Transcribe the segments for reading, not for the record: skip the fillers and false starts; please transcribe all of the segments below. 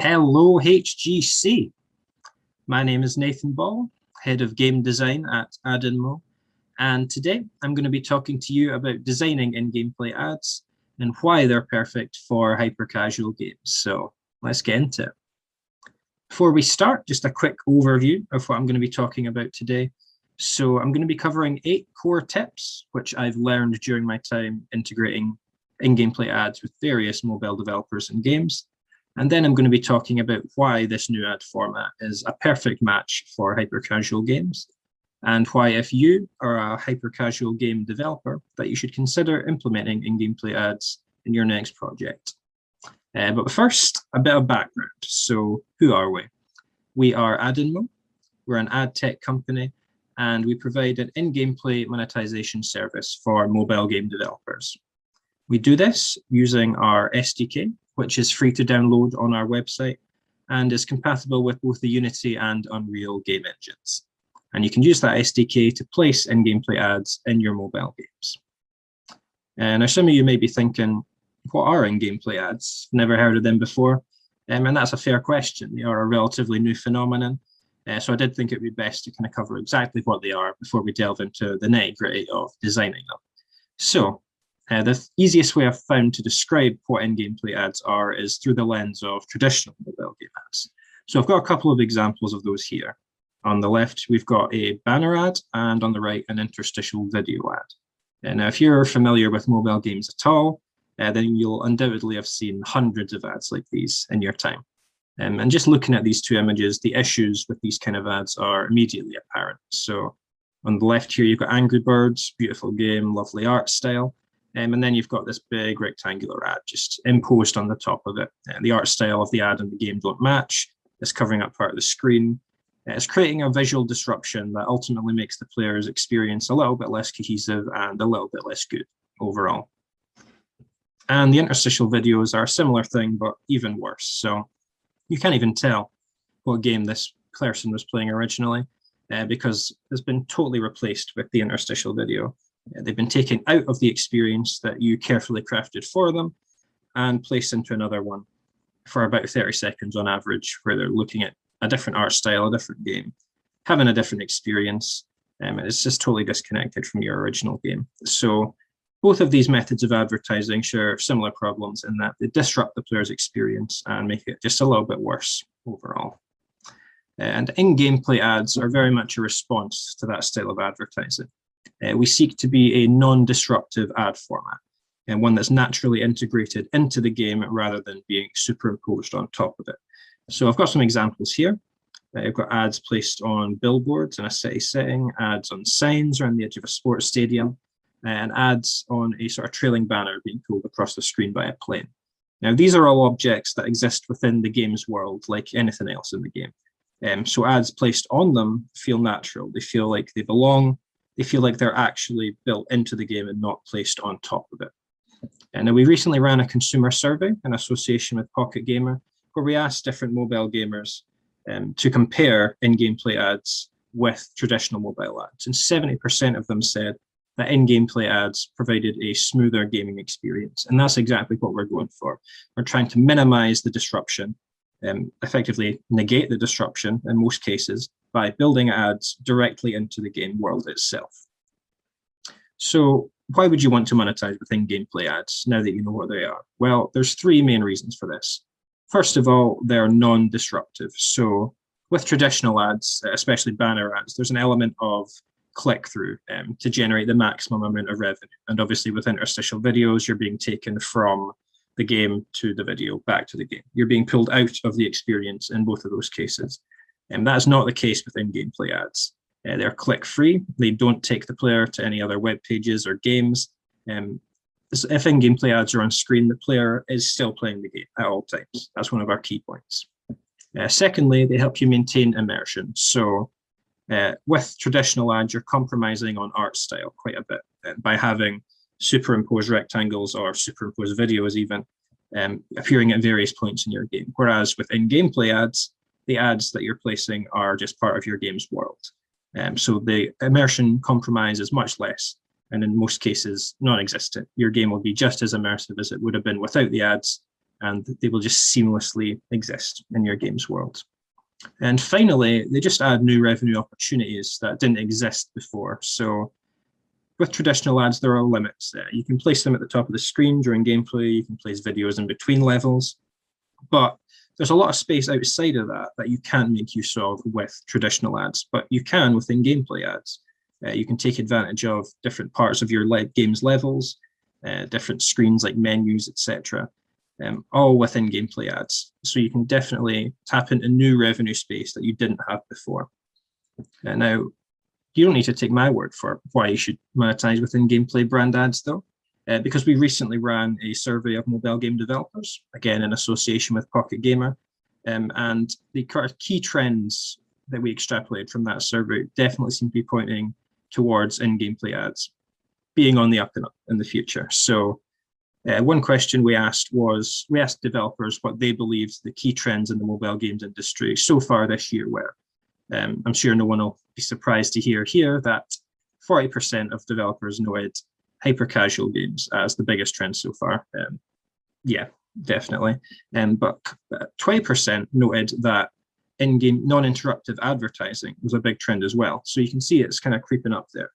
Hello, HGC. My name is Nathan Ball, Head of Game Design at AdInMo, and today I'm going to be talking to you about designing in-game play ads and why they're perfect for hyper-casual games. So let's get into it. Before we start, just a quick overview of what I'm going to be talking about today. So I'm going to be covering 8 core tips, which I've learned during my time integrating in-game play ads with various mobile developers and games. And then I'm going to be talking about why this new ad format is a perfect match for hyper-casual games, and why, if you are a hyper-casual game developer, that you should consider implementing in-game play ads in your next project. But first, a bit of background. So who are we? We are AdInMo. We're an ad tech company, and we provide an in-game play monetization service for mobile game developers. We do this using our SDK, which is free to download on our website and is compatible with both the Unity and Unreal game engines. And you can use that SDK to place in-game play ads in your mobile games. And now some of you may be thinking, what are in-game play ads? Never heard of them before. And that's a fair question. They are a relatively new phenomenon. So I did think it would be best to kind of cover exactly what they are before we delve into the nitty-gritty of designing them. So the easiest way I've found to describe what in-game play ads are is through the lens of traditional mobile game ads. So I've got a couple of examples of those here. On the left, we've got a banner ad, and on the right, an interstitial video ad. And now, if you're familiar with mobile games at all, then you'll undoubtedly have seen hundreds of ads like these in your time. And just looking at these two images, the issues with these kind of ads are immediately apparent. So on the left here, you've got Angry Birds, beautiful game, lovely art style. And then you've got this big rectangular ad just imposed on the top of it. The art style of the ad and the game don't match. It's covering up part of the screen. It's creating a visual disruption that ultimately makes the player's experience a little bit less cohesive and a little bit less good overall. And the interstitial videos are a similar thing, but even worse. So you can't even tell what game this person was playing originally because it's been totally replaced with the interstitial video. They've been taken out of the experience that you carefully crafted for them and placed into another one for about 30 seconds on average, where they're looking at a different art style, a different game, having a different experience. It's just totally disconnected from your original game. So both of these methods of advertising share similar problems in that they disrupt the player's experience and make it just a little bit worse overall. And in-game play ads are very much a response to that style of advertising. We seek to be a non-disruptive ad format, and one that's naturally integrated into the game rather than being superimposed on top of it. So I've got some examples here. I've got ads placed on billboards in a city setting, ads on signs around the edge of a sports stadium, and ads on a sort of trailing banner being pulled across the screen by a plane. Now, these are all objects that exist within the game's world, like anything else in the game. So ads placed on them feel natural. They feel like they belong. They feel like they're actually built into the game and not placed on top of it. And we recently ran a consumer survey in association with Pocket Gamer, where we asked different mobile gamers to compare in-game play ads with traditional mobile ads. And 70% of them said that in-game play ads provided a smoother gaming experience. And that's exactly what we're going for. We're trying to minimize the disruption, effectively negate the disruption in most cases, by building ads directly into the game world itself. So why would you want to monetize with in-game play ads now that you know what they are? Well, there's 3 main reasons for this. First of all, they're non-disruptive. So with traditional ads, especially banner ads, there's an element of click-through to generate the maximum amount of revenue. And obviously with interstitial videos, you're being taken from the game to the video, back to the game. You're being pulled out of the experience in both of those cases. And that's not the case with in-game play ads. They're click-free. They don't take the player to any other web pages or games. If in-game play ads are on screen, the player is still playing the game at all times. That's one of our key points. Secondly, they help you maintain immersion. So with traditional ads, you're compromising on art style quite a bit by having superimposed rectangles or superimposed videos even appearing at various points in your game. Whereas with in-game play ads, the ads that you're placing are just part of your game's world. So the immersion compromise is much less, and in most cases, non-existent. Your game will be just as immersive as it would have been without the ads, and they will just seamlessly exist in your game's world. And finally, they just add new revenue opportunities that didn't exist before. So with traditional ads, there are limits. You can place them at the top of the screen during gameplay. You can place videos in between levels. But there's a lot of space outside of that that you can't make use of with traditional ads, but you can within gameplay ads. You can take advantage of different parts of your game's levels, different screens like menus, etc., all within gameplay ads. So you can definitely tap into new revenue space that you didn't have before. Now, you don't need to take my word for why you should monetize within gameplay brand ads, though, because we recently ran a survey of mobile game developers, again in association with Pocket Gamer, and the key trends that we extrapolated from that survey definitely seem to be pointing towards in-gameplay ads being on the up and up in the future. So one question we asked developers what they believed the key trends in the mobile games industry so far this year were. I'm sure no one will be surprised to hear here that 40% of developers noted hyper-casual games as the biggest trend so far. Yeah, definitely. But 20% noted that in-game non-interruptive advertising was a big trend as well. So you can see it's kind of creeping up there.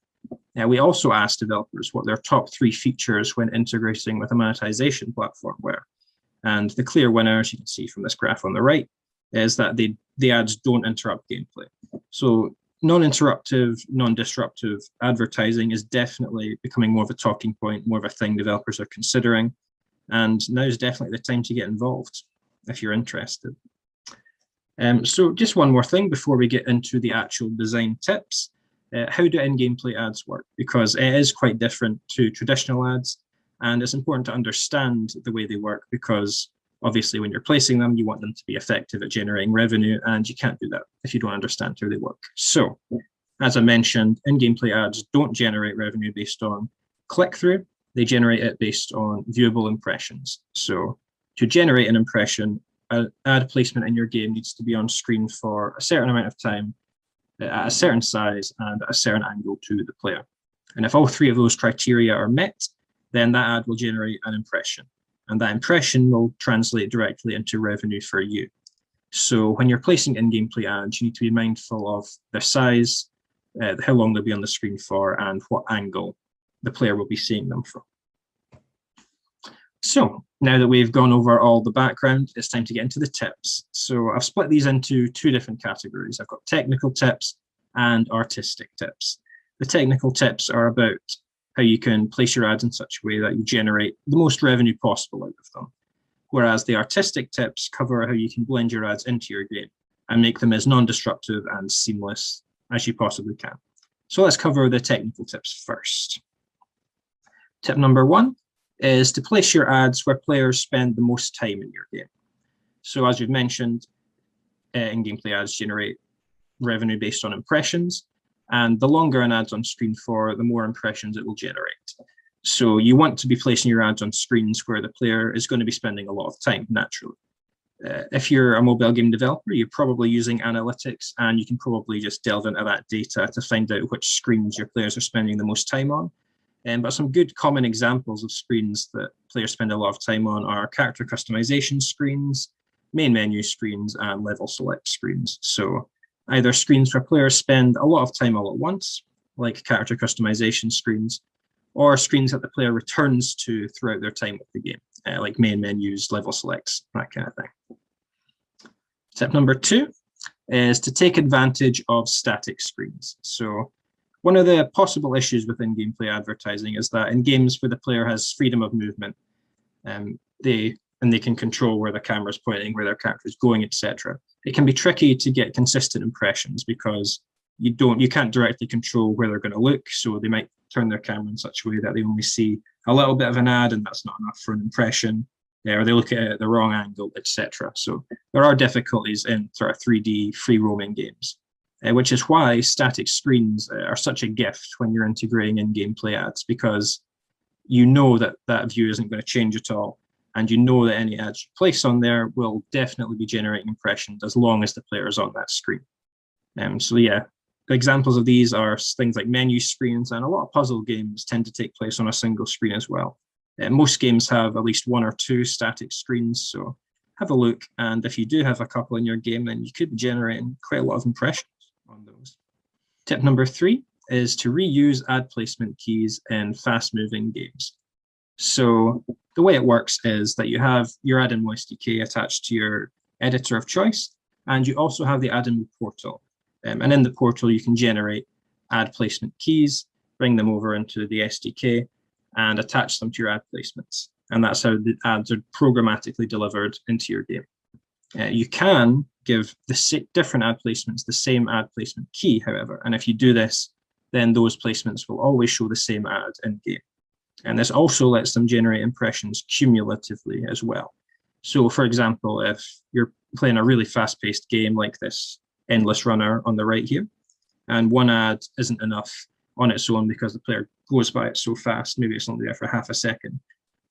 Now, we also asked developers what their top 3 features when integrating with a monetization platform were. And the clear winner, as you can see from this graph on the right, is that the ads don't interrupt gameplay. So non-interruptive, non-disruptive advertising is definitely becoming more of a talking point, more of a thing developers are considering. And now is definitely the time to get involved if you're interested. So just one more thing before we get into the actual design tips. How do in-gameplay ads work? Because it is quite different to traditional ads, and it's important to understand the way they work because obviously when you're placing them, you want them to be effective at generating revenue, and you can't do that if you don't understand how they work. So, as I mentioned, in-gameplay ads don't generate revenue based on click-through. They generate it based on viewable impressions. So, to generate an impression, an ad placement in your game needs to be on screen for a certain amount of time, at a certain size, and at a certain angle to the player. And if all 3 of those criteria are met, then that ad will generate an impression. And that impression will translate directly into revenue for you. So when you're placing in-gameplay ads, you need to be mindful of their size, how long they'll be on the screen for, and what angle the player will be seeing them from. So now that we've gone over all the background, it's time to get into the tips. So I've split these into 2 different categories. I've got technical tips and artistic tips. The technical tips are about how you can place your ads in such a way that you generate the most revenue possible out of them. Whereas the artistic tips cover how you can blend your ads into your game and make them as non-disruptive and seamless as you possibly can. So let's cover the technical tips first. Tip number 1 is to place your ads where players spend the most time in your game. So as we've mentioned, in-gameplay ads generate revenue based on impressions, and the longer an ad's on screen for, the more impressions it will generate. So you want to be placing your ads on screens where the player is going to be spending a lot of time, naturally. If you're a mobile game developer, you're probably using analytics, and you can probably just delve into that data to find out which screens your players are spending the most time on. But some good common examples of screens that players spend a lot of time on are character customization screens, main menu screens, and level select screens. So either screens where players spend a lot of time all at once, like character customization screens, or screens that the player returns to throughout their time with the game, like main menus, level selects, that kind of thing. Tip number 2 is to take advantage of static screens. So one of the possible issues within gameplay advertising is that in games where the player has freedom of movement, they can control where the camera's pointing, where their character is going, etc. It can be tricky to get consistent impressions because you can't directly control where they're going to look. So they might turn their camera in such a way that they only see a little bit of an ad, and that's not enough for an impression. Or they look at it at the wrong angle, etc. So there are difficulties in sort of 3D free roaming games. Which is why static screens are such a gift when you're integrating in gameplay ads, because you know that that view isn't going to change at all, and you know that any ads you place on there will definitely be generating impressions as long as the player is on that screen. So yeah, examples of these are things like menu screens, and a lot of puzzle games tend to take place on a single screen as well. Most games have at least one or two static screens, so have a look. And if you do have a couple in your game, then you could be generating quite a lot of impressions on those. Tip number 3 is to reuse ad placement keys in fast-moving games. So the way it works is that you have your AdInMo SDK attached to your editor of choice, and you also have the AdInMo portal. And in the portal, you can generate ad placement keys, bring them over into the SDK, and attach them to your ad placements. And that's how the ads are programmatically delivered into your game. You can give the different ad placements the same ad placement key, however. And if you do this, then those placements will always show the same ad in game. And this also lets them generate impressions cumulatively as well. So for example, if you're playing a really fast-paced game like this endless runner on the right here, and one ad isn't enough on its own because the player goes by it so fast, maybe it's only there for half a second,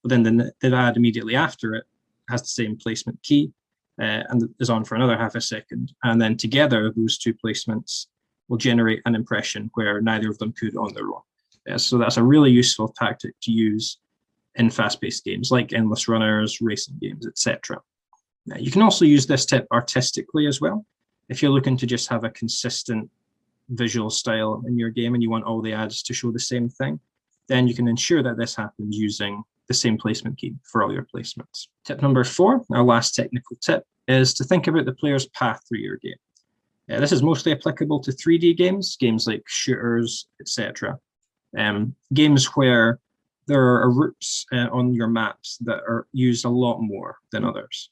but then the ad immediately after it has the same placement key and is on for another half a second. And then together, those two placements will generate an impression where neither of them could on their own. So that's a really useful tactic to use in fast-paced games like endless runners, racing games, etc. You can also use this tip artistically as well. If you're looking to just have a consistent visual style in your game and you want all the ads to show the same thing, then you can ensure that this happens using the same placement key for all your placements. Tip number 4, our last technical tip, is to think about the player's path through your game. This is mostly applicable to 3D games, games like shooters, etc. Games where there are routes on your maps that are used a lot more than others.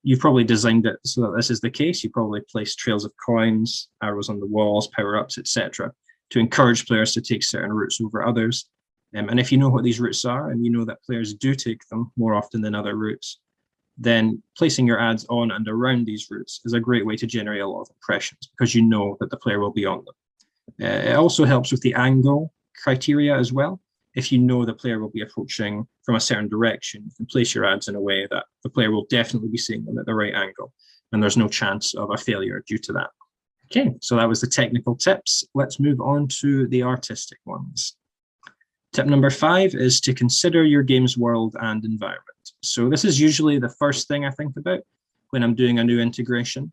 You've probably designed it so that this is the case. You probably place trails of coins, arrows on the walls, power-ups, etc., to encourage players to take certain routes over others. And if you know what these routes are, and you know that players do take them more often than other routes, then placing your ads on and around these routes is a great way to generate a lot of impressions because you know that the player will be on them. It also helps with the angle criteria as well. If you know the player will be approaching from a certain direction, you can place your ads in a way that the player will definitely be seeing them at the right angle, and there's no chance of a failure due to that. Okay, so that was the technical tips. Let's move on to the artistic ones. Tip number 5 is to consider your game's world and environment. So this is usually the first thing I think about when I'm doing a new integration.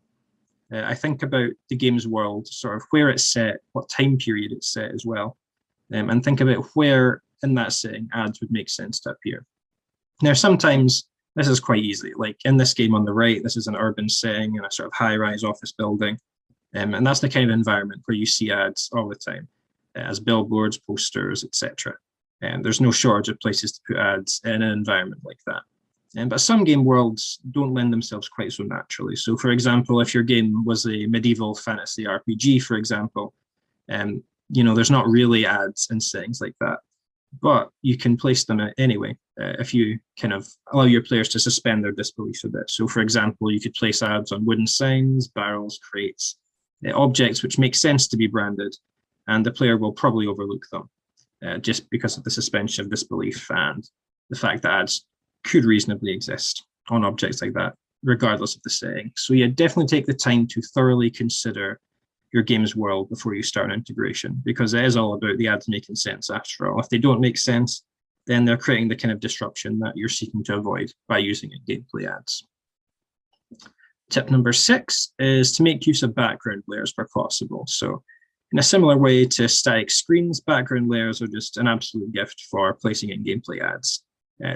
I think about the game's world, sort of where it's set, what time period it's set as well, and think about where in that setting ads would make sense to appear. Now, sometimes this is quite easy. Like in this game on the right, this is an urban setting in a sort of high-rise office building. And that's the kind of environment where you see ads all the time, as billboards, posters, etc. And there's no shortage of places to put ads in an environment like that. But some game worlds don't lend themselves quite so naturally. So for example, if your game was a medieval fantasy RPG, for example, there's not really ads in settings like that, but you can place them anyway if you kind of allow your players to suspend their disbelief a bit. So for example, you could place ads on wooden signs, barrels, crates, objects which make sense to be branded, and the player will probably overlook them just because of the suspension of disbelief and the fact that ads could reasonably exist on objects like that, regardless of the setting. So yeah, definitely take the time to thoroughly consider your game's world before you start an integration, because it is all about the ads making sense after all. If they don't make sense, then they're creating the kind of disruption that you're seeking to avoid by using gameplay ads. Tip number 6 is to make use of background layers where possible. So in a similar way to static screens, background layers are just an absolute gift for placing in gameplay ads.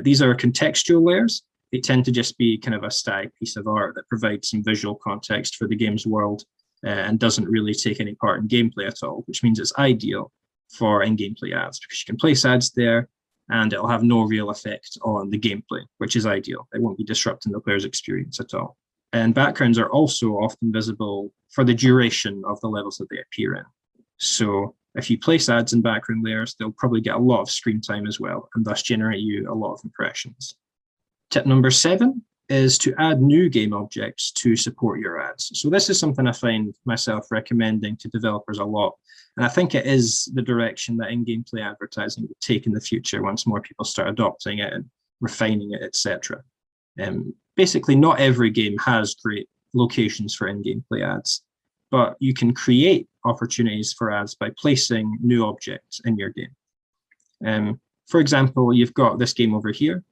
These are contextual layers. They tend to just be kind of a static piece of art that provides some visual context for the game's world and doesn't really take any part in gameplay at all, which means it's ideal for in-gameplay ads because you can place ads there and it'll have no real effect on the gameplay, which is ideal. It won't be disrupting the player's experience at all. And backgrounds are also often visible for the duration of the levels that they appear in. So if you place ads in background layers, they'll probably get a lot of screen time as well, and thus generate you a lot of impressions. Tip number 7 is to add new game objects to support your ads. So this is something I find myself recommending to developers a lot. And I think it is the direction that in-gameplay advertising will take in the future once more people start adopting it and refining it, etc. Basically, not every game has great locations for in-gameplay ads, but you can create opportunities for ads by placing new objects in your game. For example, you've got this game over here.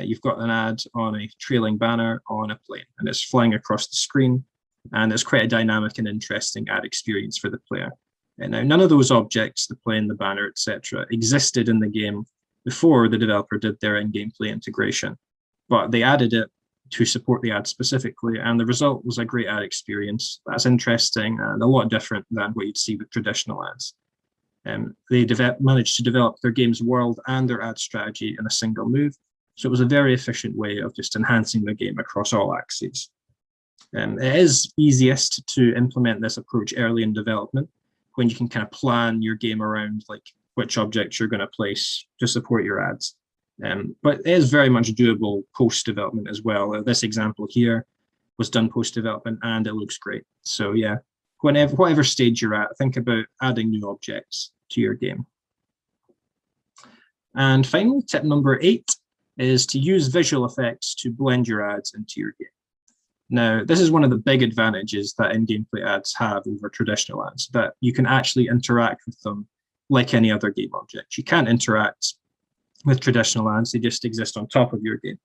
You've got an ad on a trailing banner on a plane, and it's flying across the screen, and it's quite a dynamic and interesting ad experience for the player. And now, none of those objects, the plane, the banner, etc., existed in the game before the developer did their in-game play integration, but they added it to support the ad specifically, and the result was a great ad experience that's interesting and a lot different than what you'd see with traditional ads. They managed to develop their game's world and their ad strategy in a single move, so it was a very efficient way of just enhancing the game across all axes. It is easiest to implement this approach early in development, when you can kind of plan your game around like which objects you're going to place to support your ads. But it is very much doable post-development as well. This example here was done post-development and it looks great. So yeah, whatever stage you're at, think about adding new objects to your game. And finally, tip number 8 is to use visual effects to blend your ads into your game. Now, this is one of the big advantages that in-game play ads have over traditional ads, that you can actually interact with them like any other game object. You can't interact with traditional ads, they just exist on top of your game.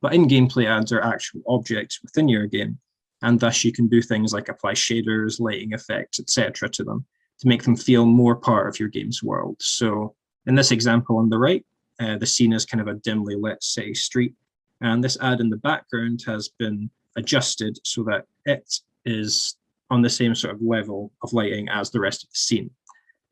But in-game play ads are actual objects within your game, and thus you can do things like apply shaders, lighting effects, etc. to them to make them feel more part of your game's world. So in this example on the right, the scene is kind of a dimly lit city street, and this ad in the background has been adjusted so that it is on the same sort of level of lighting as the rest of the scene.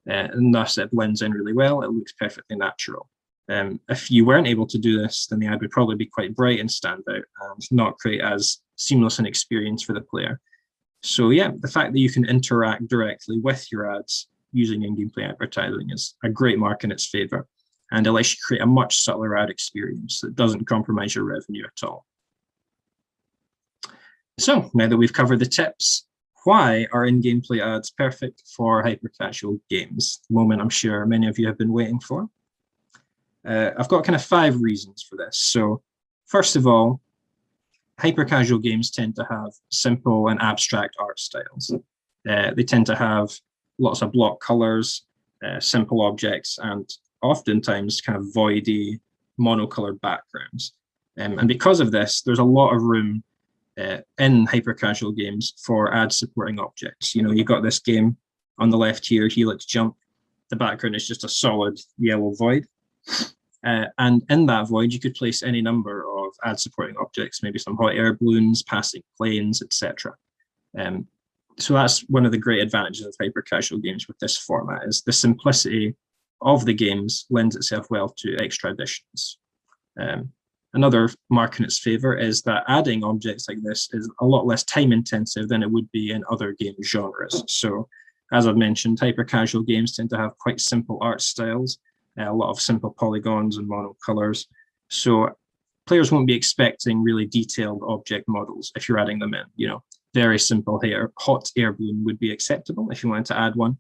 And thus it blends in really well, it looks perfectly natural. If you weren't able to do this, then the ad would probably be quite bright and stand out and not create as seamless an experience for the player. So yeah, the fact that you can interact directly with your ads using in-game play advertising is a great mark in its favor, and it lets you create a much subtler ad experience that doesn't compromise your revenue at all. So now that we've covered the tips, why are in-game play ads perfect for hyper-casual games? The moment I'm sure many of you have been waiting for. I've got kind of 5 reasons for this. So first of all, hyper-casual games tend to have simple and abstract art styles. They tend to have lots of block colors, simple objects, and oftentimes kind of voidy, monocolored backgrounds. And because of this, there's a lot of room in hyper-casual games for ad-supporting objects. You know, you've got this game on the left here, Helix Jump. The background is just a solid yellow void. And in that void, you could place any number of ad-supporting objects, maybe some hot air balloons, passing planes, etc. So that's one of the great advantages of hyper-casual games with this format, is the simplicity of the games lends itself well to extra additions. Another mark in its favor is that adding objects like this is a lot less time intensive than it would be in other game genres. So as I've mentioned, hyper-casual games tend to have quite simple art styles, a lot of simple polygons and monocolors. So players won't be expecting really detailed object models if you're adding them in. You know, very simple hot air balloon would be acceptable if you wanted to add one.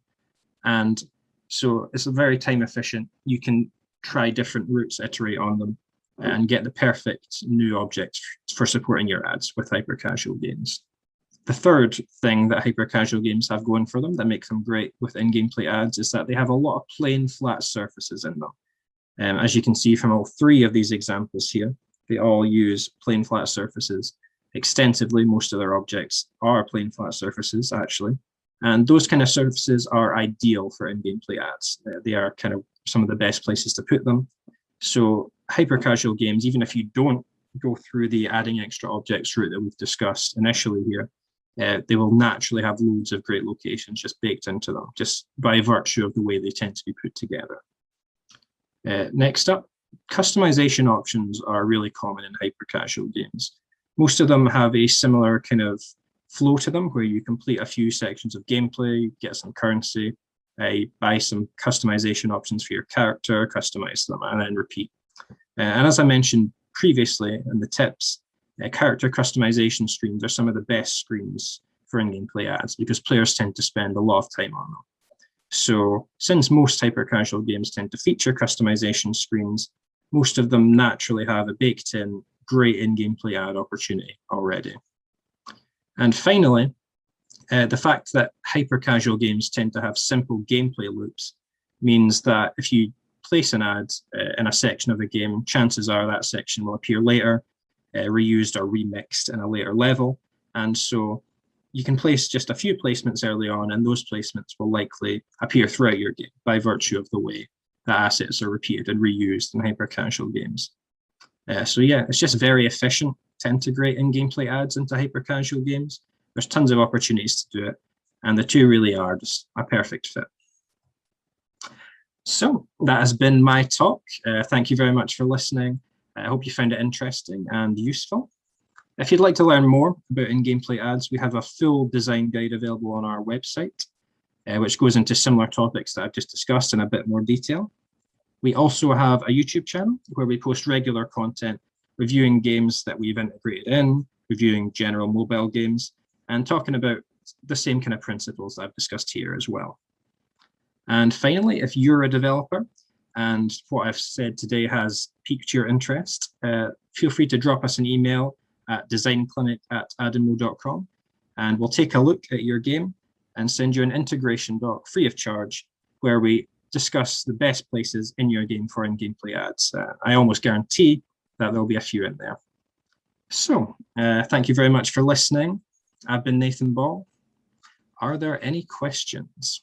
And so it's a very time efficient. You can try different routes, iterate on them, and get the perfect new object for supporting your ads with hyper-casual games. The third thing that hyper-casual games have going for them that makes them great with in-game play ads is that they have a lot of plain, flat surfaces in them. As you can see from all 3 of these examples here, they all use plain, flat surfaces extensively. Most of their objects are plain, flat surfaces, actually. And those kind of surfaces are ideal for in-game play ads. They are kind of some of the best places to put them. So hyper-casual games, even if you don't go through the adding extra objects route that we've discussed initially here, they will naturally have loads of great locations just baked into them, just by virtue of the way they tend to be put together. Next up, customization options are really common in hyper-casual games. Most of them have a similar kind of flow to them, where you complete a few sections of gameplay, get some currency, buy some customization options for your character, customize them, and then repeat. And as I mentioned previously in the tips, character customization screens are some of the best screens for in-game play ads because players tend to spend a lot of time on them. So since most hyper-casual games tend to feature customization screens, most of them naturally have a baked-in great in-game play ad opportunity already. And finally, the fact that hyper-casual games tend to have simple gameplay loops means that if you place an ad in a section of the game, chances are that section will appear later, reused or remixed in a later level. And so you can place just a few placements early on, and those placements will likely appear throughout your game by virtue of the way that assets are repeated and reused in hyper-casual games. So yeah, it's just very efficient to integrate in-gameplay ads into hyper-casual games. There's tons of opportunities to do it, and the two really are just a perfect fit. So that has been my talk. Thank you very much for listening. I hope you found it interesting and useful. If you'd like to learn more about in-gameplay ads, we have a full design guide available on our website, which goes into similar topics that I've just discussed in a bit more detail. We also have a YouTube channel where we post regular content, reviewing games that we've integrated in, reviewing general mobile games, and talking about the same kind of principles that I've discussed here as well. And finally, if you're a developer and what I've said today has piqued your interest, feel free to drop us an email at designclinic@adinmo.com, and we'll take a look at your game and send you an integration doc free of charge where we discuss the best places in your game for in-gameplay ads. I almost guarantee that there'll be a few in there. So thank you very much for listening. I've been Nathan Ball. Are there any questions?